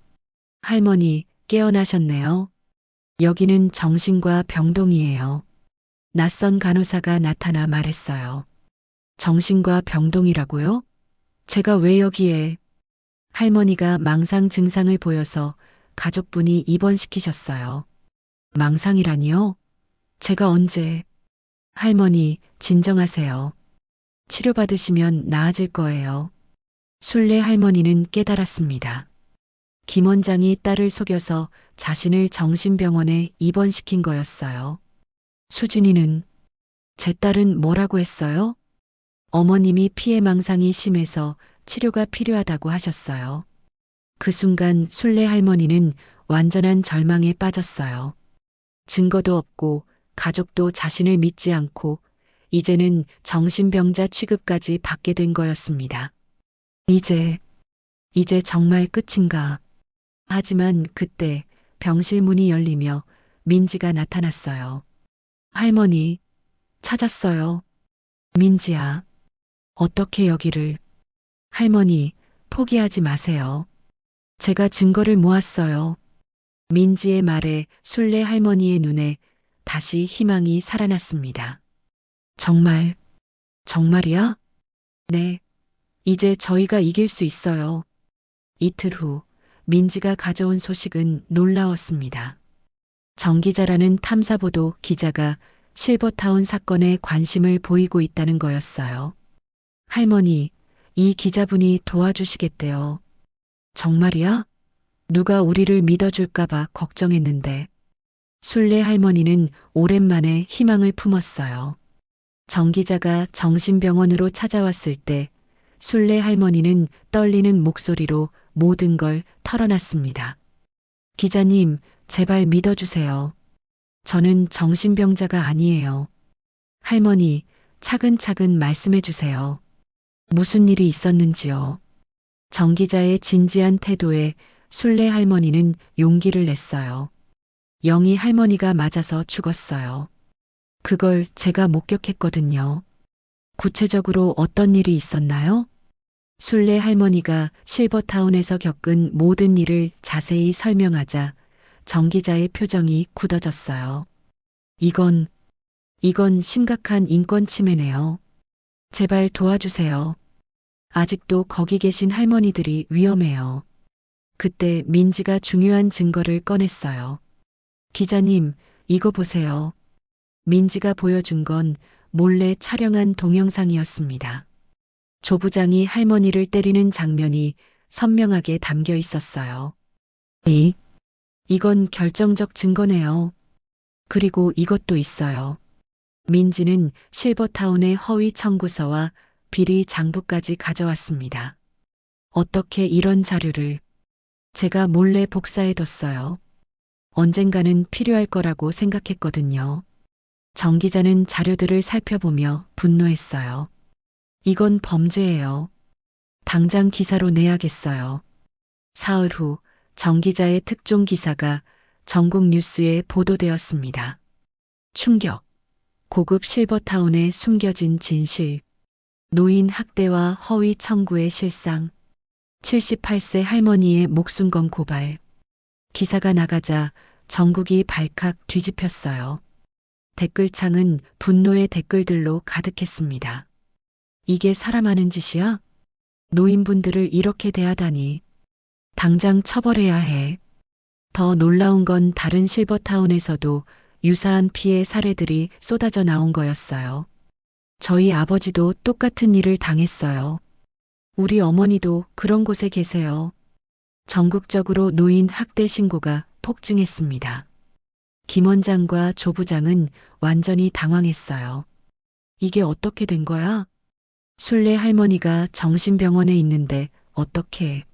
S3: 할머니, 깨어나셨네요. 여기는 정신과 병동이에요. 낯선 간호사가 나타나 말했어요. 정신과 병동이라고요? 제가 왜 여기에? 할머니가 망상 증상을 보여서 가족분이 입원시키셨어요. 망상이라니요? 제가 언제? 할머니, 진정하세요. 치료받으시면 나아질 거예요. 순례 할머니는 깨달았습니다. 김 원장이 딸을 속여서 자신을 정신병원에 입원시킨 거였어요. 수진이는, 제 딸은 뭐라고 했어요? 어머님이 피해망상이 심해서 치료가 필요하다고 하셨어요. 그 순간 순례 할머니는 완전한 절망에 빠졌어요. 증거도 없고 가족도 자신을 믿지 않고 이제는 정신병자 취급까지 받게 된 거였습니다. 이제 정말 끝인가? 하지만 그때 병실 문이 열리며 민지가 나타났어요. 할머니, 찾았어요. 민지야, 어떻게 여기를? 할머니, 포기하지 마세요. 제가 증거를 모았어요. 민지의 말에 순례 할머니의 눈에 다시 희망이 살아났습니다. 정말이야? 네. 이제 저희가 이길 수 있어요. 이틀 후 민지가 가져온 소식은 놀라웠습니다. 정 기자라는 탐사보도 기자가 실버타운 사건에 관심을 보이고 있다는 거였어요. 할머니, 이 기자분이 도와주시겠대요. 정말이야? 누가 우리를 믿어줄까봐 걱정했는데. 순례 할머니는 오랜만에 희망을 품었어요. 정 기자가 정신병원으로 찾아왔을 때 순례 할머니는 떨리는 목소리로 모든 걸 털어놨습니다. 기자님, 제발 믿어주세요. 저는 정신병자가 아니에요. 할머니, 차근차근 말씀해 주세요. 무슨 일이 있었는지요? 정 기자의 진지한 태도에 순례 할머니는 용기를 냈어요. 영희 할머니가 맞아서 죽었어요. 그걸 제가 목격했거든요. 구체적으로 어떤 일이 있었나요? 순례 할머니가 실버타운에서 겪은 모든 일을 자세히 설명하자 정 기자의 표정이 굳어졌어요. 이건 심각한 인권 침해네요. 제발 도와주세요. 아직도 거기 계신 할머니들이 위험해요. 그때 민지가 중요한 증거를 꺼냈어요. 기자님, 이거 보세요. 민지가 보여준 건 몰래 촬영한 동영상이었습니다. 조 부장이 할머니를 때리는 장면이 선명하게 담겨 있었어요. 이건 결정적 증거네요. 그리고 이것도 있어요. 민지는 실버타운의 허위 청구서와 비리 장부까지 가져왔습니다. 어떻게 이런 자료를? 제가 몰래 복사해뒀어요. 언젠가는 필요할 거라고 생각했거든요. 정 기자는 자료들을 살펴보며 분노했어요. 이건 범죄예요. 당장 기사로 내야겠어요. 사흘 후 정 기자의 특종 기사가 전국 뉴스에 보도되었습니다. 충격. 고급 실버타운에 숨겨진 진실. 노인 학대와 허위 청구의 실상. 78세 할머니의 목숨 건 고발. 기사가 나가자 전국이 발칵 뒤집혔어요. 댓글창은 분노의 댓글들로 가득했습니다. 이게 사람 하는 짓이야? 노인분들을 이렇게 대하다니. 당장 처벌해야 해. 더 놀라운 건 다른 실버타운에서도 유사한 피해 사례들이 쏟아져 나온 거였어요. 저희 아버지도 똑같은 일을 당했어요. 우리 어머니도 그런 곳에 계세요. 전국적으로 노인 학대 신고가 폭증했습니다. 김 원장과 조 부장은 완전히 당황했어요. 이게 어떻게 된 거야? 순례 할머니가 정신병원에 있는데 어떻게?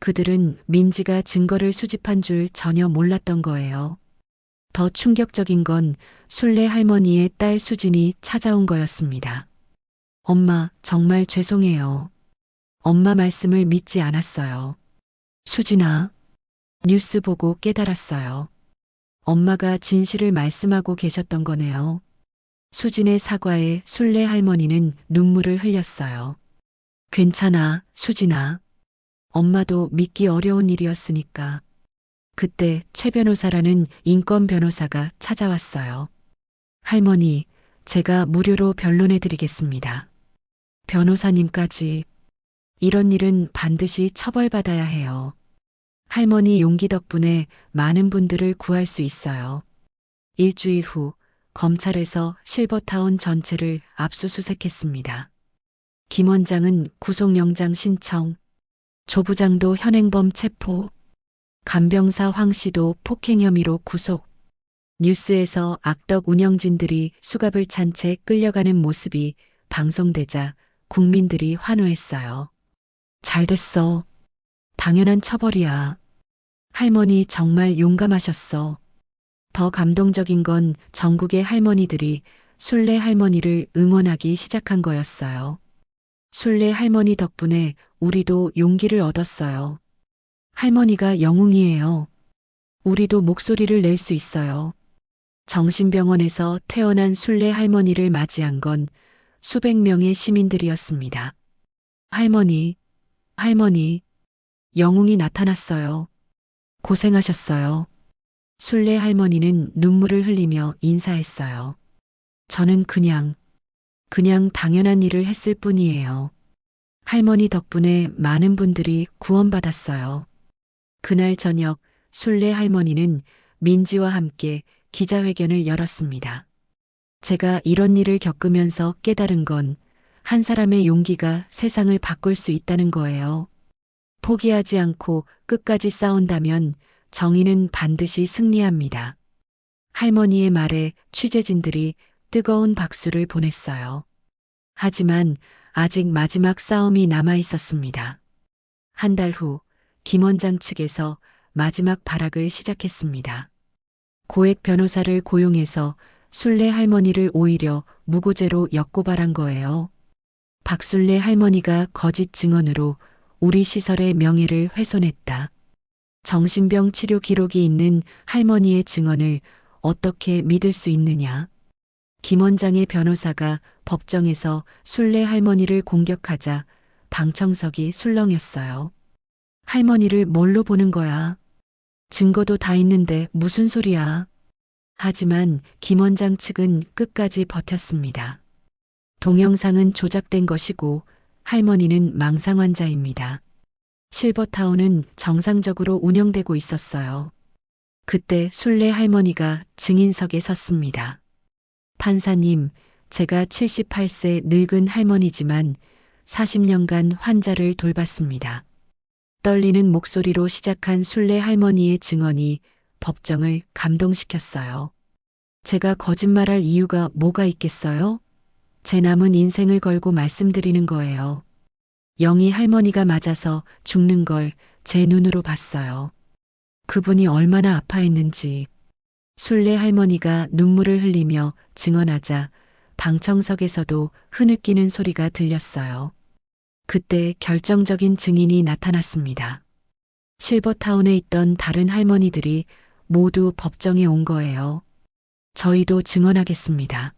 S3: 그들은 민지가 증거를 수집한 줄 전혀 몰랐던 거예요. 더 충격적인 건 순례 할머니의 딸 수진이 찾아온 거였습니다. 엄마, 정말 죄송해요. 엄마 말씀을 믿지 않았어요. 수진아, 뉴스 보고 깨달았어요. 엄마가 진실을 말씀하고 계셨던 거네요. 수진의 사과에 순례 할머니는 눈물을 흘렸어요. 괜찮아, 수진아. 엄마도 믿기 어려운 일이었으니까. 그때 최 변호사라는 인권 변호사가 찾아왔어요. 할머니, 제가 무료로 변론해 드리겠습니다. 변호사님까지. 이런 일은 반드시 처벌받아야 해요. 할머니 용기 덕분에 많은 분들을 구할 수 있어요. 일주일 후 검찰에서 실버타운 전체를 압수수색했습니다. 김 원장은 구속영장 신청, 조 부장도 현행범 체포, 간병사 황 씨도 폭행 혐의로 구속. 뉴스에서 악덕 운영진들이 수갑을 찬 채 끌려가는 모습이 방송되자 국민들이 환호했어요. 잘 됐어. 당연한 처벌이야. 할머니 정말 용감하셨어. 더 감동적인 건 전국의 할머니들이 순례 할머니를 응원하기 시작한 거였어요. 순례 할머니 덕분에 우리도 용기를 얻었어요. 할머니가 영웅이에요. 우리도 목소리를 낼 수 있어요. 정신병원에서 퇴원한 순례 할머니를 맞이한 건 수백 명의 시민들이었습니다. 할머니, 할머니, 영웅이 나타났어요. 고생하셨어요. 순례 할머니는 눈물을 흘리며 인사했어요. 저는 그냥 당연한 일을 했을 뿐이에요. 할머니 덕분에 많은 분들이 구원받았어요. 그날 저녁 순례 할머니는 민지와 함께 기자회견을 열었습니다. 제가 이런 일을 겪으면서 깨달은 건 한 사람의 용기가 세상을 바꿀 수 있다는 거예요. 포기하지 않고 끝까지 싸운다면 정의는 반드시 승리합니다. 할머니의 말에 취재진들이 뜨거운 박수를 보냈어요. 하지만 아직 마지막 싸움이 남아 있었습니다. 한 달 후 김 원장 측에서 마지막 발악을 시작했습니다. 고액 변호사를 고용해서 순례 할머니를 오히려 무고죄로 역고발한 거예요. 박순례 할머니가 거짓 증언으로 우리 시설의 명예를 훼손했다. 정신병 치료 기록이 있는 할머니의 증언을 어떻게 믿을 수 있느냐. 김 원장의 변호사가 법정에서 순례 할머니를 공격하자 방청석이 술렁였어요. 할머니를 뭘로 보는 거야? 증거도 다 있는데 무슨 소리야? 하지만 김 원장 측은 끝까지 버텼습니다. 동영상은 조작된 것이고 할머니는 망상 환자입니다. 실버타운은 정상적으로 운영되고 있었어요. 그때 순례 할머니가 증인석에 섰습니다. 판사님, 제가 78세 늙은 할머니지만 40년간 환자를 돌봤습니다. 떨리는 목소리로 시작한 순례 할머니의 증언이 법정을 감동시켰어요. 제가 거짓말할 이유가 뭐가 있겠어요? 제 남은 인생을 걸고 말씀드리는 거예요. 영희 할머니가 맞아서 죽는 걸 제 눈으로 봤어요. 그분이 얼마나 아파했는지. 순례 할머니가 눈물을 흘리며 증언하자 방청석에서도 흐느끼는 소리가 들렸어요. 그때 결정적인 증인이 나타났습니다. 실버타운에 있던 다른 할머니들이 모두 법정에 온 거예요. 저희도 증언하겠습니다.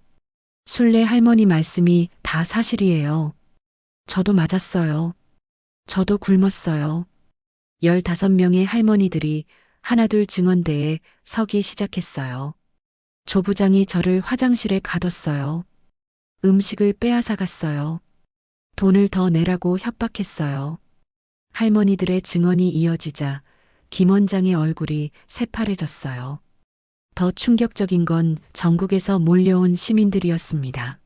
S3: 순례 할머니 말씀이 다 사실이에요. 저도 맞았어요. 저도 굶었어요. 15명의 할머니들이 하나둘 증언대에 서기 시작했어요. 조 부장이 저를 화장실에 가뒀어요. 음식을 빼앗아 갔어요. 돈을 더 내라고 협박했어요. 할머니들의 증언이 이어지자 김 원장의 얼굴이 새파래졌어요. 더 충격적인 건 전국에서 몰려온 시민들이었습니다.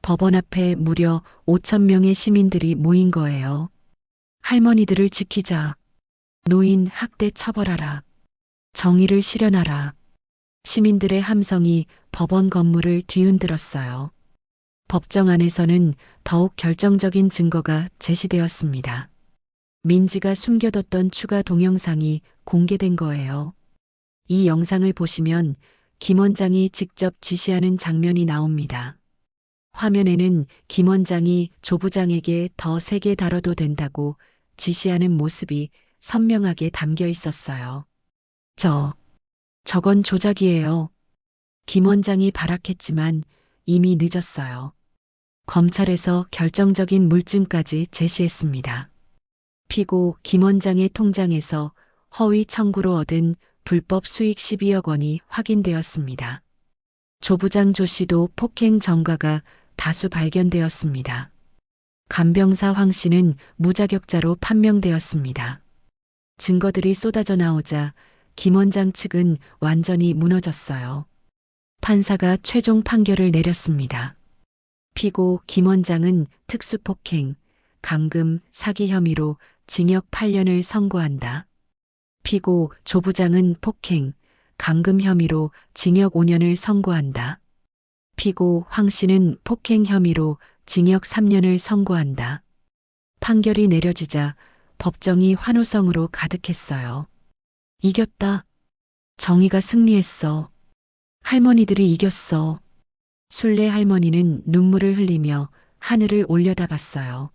S3: 법원 앞에 무려 5,000명의 시민들이 모인 거예요. 할머니들을 지키자. 노인 학대 처벌하라. 정의를 실현하라. 시민들의 함성이 법원 건물을 뒤흔들었어요. 법정 안에서는 더욱 결정적인 증거가 제시되었습니다. 민지가 숨겨뒀던 추가 동영상이 공개된 거예요. 이 영상을 보시면 김 원장이 직접 지시하는 장면이 나옵니다. 화면에는 김 원장이 조 부장에게 더 세게 다뤄도 된다고 지시하는 모습이 선명하게 담겨 있었어요. 저건 조작이에요. 김 원장이 발악했지만 이미 늦었어요. 검찰에서 결정적인 물증까지 제시했습니다. 피고 김 원장의 통장에서 허위 청구로 얻은 불법 수익 12억 원이 확인되었습니다. 조 부장 조 씨도 폭행 전과가 다수 발견되었습니다. 간병사 황 씨는 무자격자로 판명되었습니다. 증거들이 쏟아져 나오자 김 원장 측은 완전히 무너졌어요. 판사가 최종 판결을 내렸습니다. 피고 김 원장은 특수폭행, 감금, 사기 혐의로 징역 8년을 선고한다. 피고 조 부장은 폭행, 감금 혐의로 징역 5년을 선고한다. 피고 황 씨는 폭행 혐의로 징역 3년을 선고한다. 판결이 내려지자 법정이 환호성으로 가득했어요. 이겼다. 정의가 승리했어. 할머니들이 이겼어. 순례 할머니는 눈물을 흘리며 하늘을 올려다봤어요.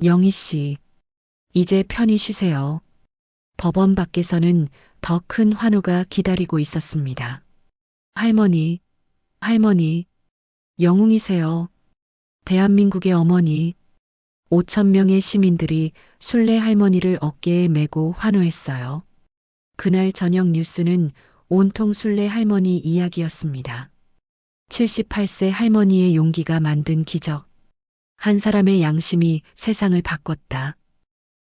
S3: 영희 씨, 이제 편히 쉬세요. 법원 밖에서는 더 큰 환호가 기다리고 있었습니다. 할머니, 영웅이세요. 대한민국의 어머니. 5,000명의 시민들이 순례 할머니를 어깨에 메고 환호했어요. 그날 저녁 뉴스는 온통 순례 할머니 이야기였습니다. 78세 할머니의 용기가 만든 기적. 한 사람의 양심이 세상을 바꿨다.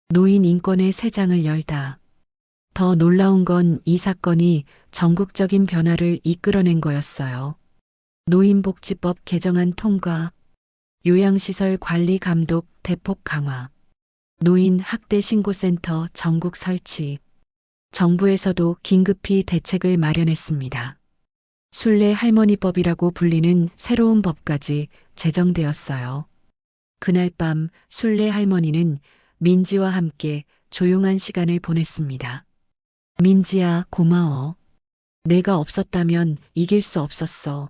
S3: 노인 인권의 새 장을 열다. 더 놀라운 건 이 사건이 전국적인 변화를 이끌어낸 거였어요. 노인복지법 개정안 통과, 요양시설 관리 감독 대폭 강화, 노인 학대 신고센터 전국 설치, 정부에서도 긴급히 대책을 마련했습니다. 순례 할머니법이라고 불리는 새로운 법까지 제정되었어요. 그날 밤 순례 할머니는 민지와 함께 조용한 시간을 보냈습니다. 민지야, 고마워. 내가 없었다면 이길 수 없었어.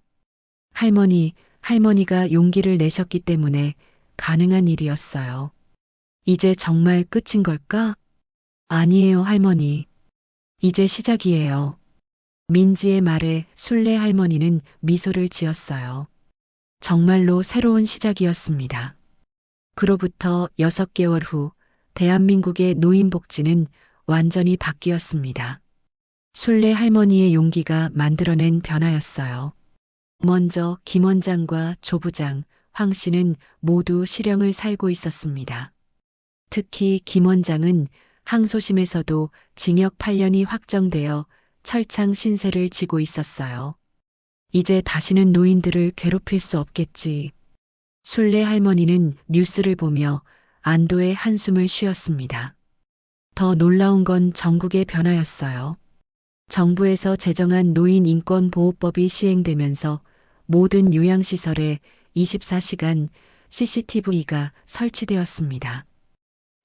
S3: 할머니가 용기를 내셨기 때문에 가능한 일이었어요. 이제 정말 끝인 걸까? 아니에요, 할머니. 이제 시작이에요. 민지의 말에 순례 할머니는 미소를 지었어요. 정말로 새로운 시작이었습니다. 그로부터 6개월 후 대한민국의 노인복지는 완전히 바뀌었습니다. 순례 할머니의 용기가 만들어낸 변화였어요. 먼저 김 원장과 조 부장, 황 씨는 모두 실형을 살고 있었습니다. 특히 김 원장은 항소심에서도 징역 8년이 확정되어 철창 신세를 지고 있었어요. 이제 다시는 노인들을 괴롭힐 수 없겠지. 순례 할머니는 뉴스를 보며 안도의 한숨을 쉬었습니다. 더 놀라운 건 전국의 변화였어요. 정부에서 제정한 노인인권보호법이 시행되면서 모든 요양시설에 24시간 CCTV가 설치되었습니다.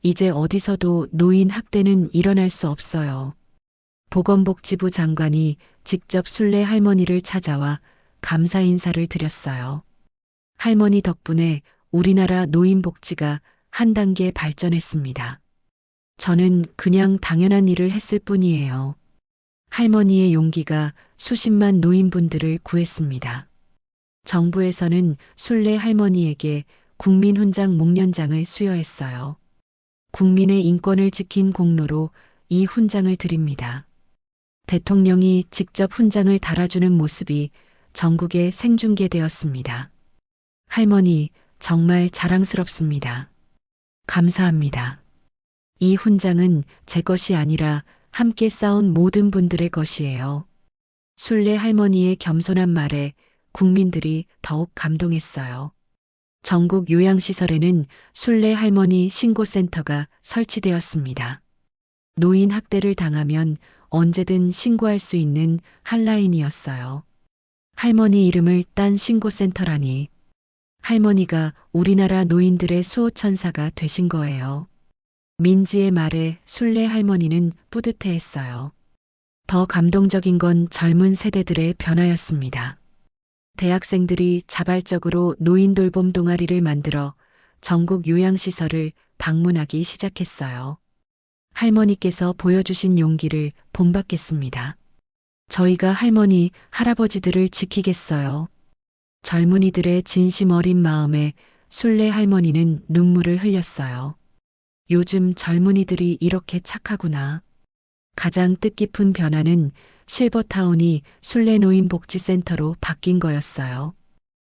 S3: 이제 어디서도 노인 학대는 일어날 수 없어요. 보건복지부 장관이 직접 순례 할머니를 찾아와 감사 인사를 드렸어요. 할머니 덕분에 우리나라 노인복지가 한 단계 발전했습니다. 저는 그냥 당연한 일을 했을 뿐이에요. 할머니의 용기가 수십만 노인분들을 구했습니다. 정부에서는 순례 할머니에게 국민훈장 목련장을 수여했어요. 국민의 인권을 지킨 공로로 이 훈장을 드립니다. 대통령이 직접 훈장을 달아주는 모습이 전국에 생중계되었습니다. 할머니, 정말 자랑스럽습니다. 감사합니다. 이 훈장은 제 것이 아니라 함께 싸운 모든 분들의 것이에요. 순례 할머니의 겸손한 말에 국민들이 더욱 감동했어요. 전국 요양시설에는 순례 할머니 신고센터가 설치되었습니다. 노인 학대를 당하면 언제든 신고할 수 있는 핫라인이었어요. 할머니 이름을 딴 신고센터라니. 할머니가 우리나라 노인들의 수호천사가 되신 거예요. 민지의 말에 순례 할머니는 뿌듯해했어요. 더 감동적인 건 젊은 세대들의 변화였습니다. 대학생들이 자발적으로 노인 돌봄 동아리를 만들어 전국 요양시설을 방문하기 시작했어요. 할머니께서 보여주신 용기를 본받겠습니다. 저희가 할머니, 할아버지들을 지키겠어요. 젊은이들의 진심 어린 마음에 순례 할머니는 눈물을 흘렸어요. 요즘 젊은이들이 이렇게 착하구나. 가장 뜻깊은 변화는 실버타운이 순례노인복지센터로 바뀐 거였어요.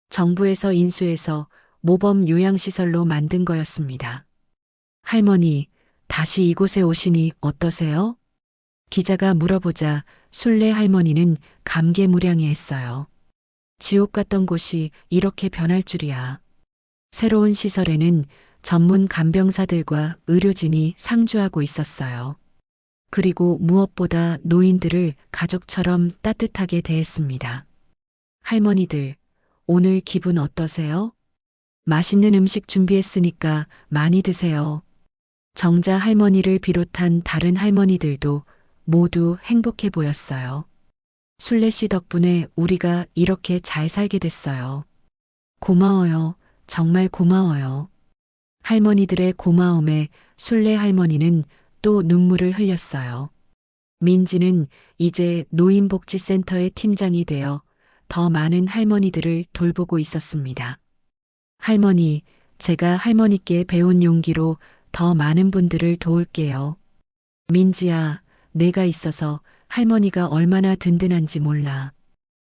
S3: 정부에서 인수해서 모범 요양시설로 만든 거였습니다. 할머니, 다시 이곳에 오시니 어떠세요? 기자가 물어보자 순례 할머니는 감개무량해했어요. 지옥 같던 곳이 이렇게 변할 줄이야. 새로운 시설에는 전문 간병사들과 의료진이 상주하고 있었어요. 그리고 무엇보다 노인들을 가족처럼 따뜻하게 대했습니다. 할머니들, 오늘 기분 어떠세요? 맛있는 음식 준비했으니까 많이 드세요. 정자 할머니를 비롯한 다른 할머니들도 모두 행복해 보였어요. 순례 씨 덕분에 우리가 이렇게 잘 살게 됐어요. 고마워요. 정말 고마워요. 할머니들의 고마움에 순례 할머니는 또 눈물을 흘렸어요. 민지는 이제 노인복지센터의 팀장이 되어 더 많은 할머니들을 돌보고 있었습니다. 할머니, 제가 할머니께 배운 용기로 더 많은 분들을 도울게요. 민지야, 내가 있어서 할머니가 얼마나 든든한지 몰라.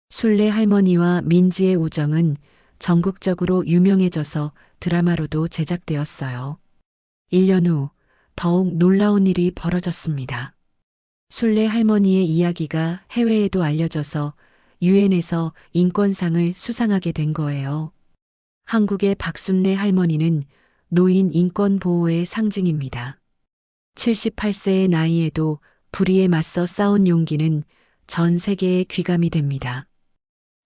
S3: 순례 할머니와 민지의 우정은 전국적으로 유명해져서 드라마로도 제작되었어요. 1년 후 더욱 놀라운 일이 벌어졌습니다. 순례 할머니의 이야기가 해외에도 알려져서 유엔에서 인권상을 수상하게 된 거예요. 한국의 박순례 할머니는 노인 인권 보호의 상징입니다. 78세의 나이에도 불의에 맞서 싸운 용기는 전 세계에 귀감이 됩니다.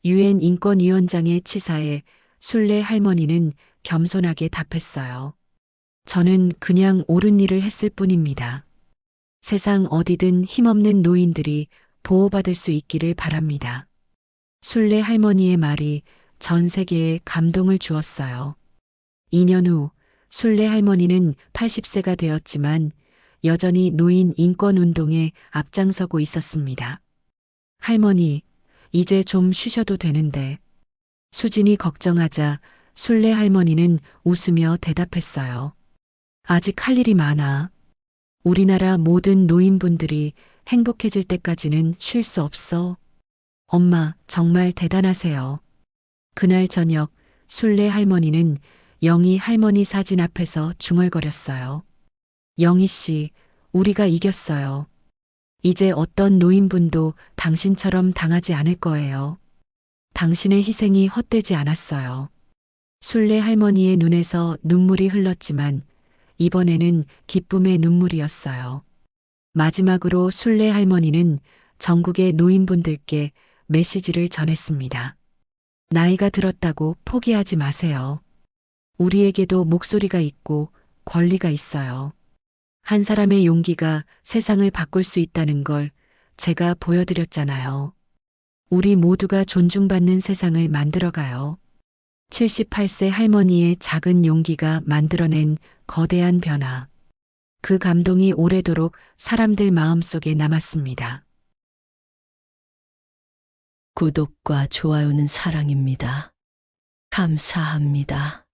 S3: 유엔 인권위원장의 치사에 순례 할머니는 겸손하게 답했어요. 저는 그냥 옳은 일을 했을 뿐입니다. 세상 어디든 힘없는 노인들이 보호받을 수 있기를 바랍니다. 순례 할머니의 말이 전 세계에 감동을 주었어요. 2년 후 순례 할머니는 80세가 되었지만 여전히 노인 인권 운동에 앞장서고 있었습니다. 할머니, 이제 좀 쉬셔도 되는데. 수진이 걱정하자 순례 할머니는 웃으며 대답했어요. 아직 할 일이 많아. 우리나라 모든 노인분들이 행복해질 때까지는 쉴 수 없어. 엄마, 정말 대단하세요. 그날 저녁 순례 할머니는 영희 할머니 사진 앞에서 중얼거렸어요. 영희 씨, 우리가 이겼어요. 이제 어떤 노인분도 당신처럼 당하지 않을 거예요. 당신의 희생이 헛되지 않았어요. 순례 할머니의 눈에서 눈물이 흘렀지만 이번에는 기쁨의 눈물이었어요. 마지막으로 순례 할머니는 전국의 노인분들께 메시지를 전했습니다. 나이가 들었다고 포기하지 마세요. 우리에게도 목소리가 있고 권리가 있어요. 한 사람의 용기가 세상을 바꿀 수 있다는 걸 제가 보여드렸잖아요. 우리 모두가 존중받는 세상을 만들어가요. 78세 할머니의 작은 용기가 만들어낸 거대한 변화. 그 감동이 오래도록 사람들 마음속에 남았습니다.
S4: 구독과 좋아요는 사랑입니다. 감사합니다.